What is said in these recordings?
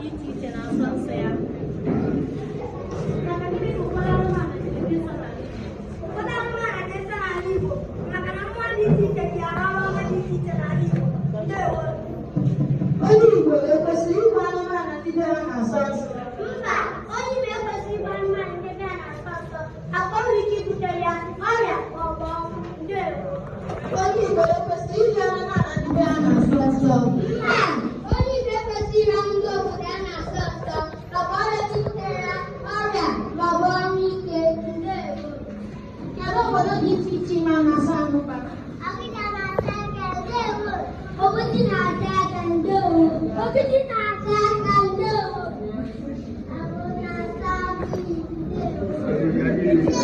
dị iche iche na-asọ nsọ ya. Maka gịnị ka ụfọdụ anụmanụ ji dị nsọ n'ala Igbo? Ụfọdụ anụmanụ dị nsọ n'ala Igbo maka na mmụọ dị iche iche ji arụ ọrụ dị iche iche n'ala Igbo. Ndewo. Onye Igbo ekwesịrị ịgba anụmanụ ndị be ha na-asọ nsọ? Mba, onye Igbo ekwesịghị ịgba anụmanụ ndị be ha na-asọ nsọ. Akwa nwere ike ibutere ya ọrịa ma ọ bụ ọnwụ. Ndewo. Onye Igbo ekwesịrị iri anụmanụ ndị be ha na-asọ nsọ? Mba, onye Igbo ekwesịghị iri anụ ndị obodo ya na-asọ nsọ maka ọrịa butere ya ọrịa ma ọ bụ ọnwụ ike. Ndewo. Kedu obodo dị iche iche ma na-asọ anụmanụ? Ọkịka na-ata aka. Ndewo. Obodo na-ata aka. Ndewo. Obodo na-ata aka. Ndewo. Abụ na-ata akị. Ndewo.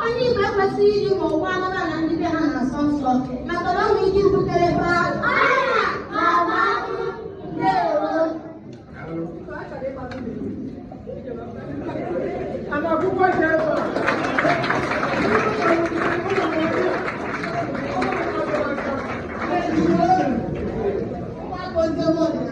Onye Igbo ekwesịghị iri ma ọgwụ anụmanụ ndị be ha na-asọ nsọ maka na ọ nwere ike ibutere ha ọrịa ma ọ bụ ọnwụ. Ndewo. Ndewo.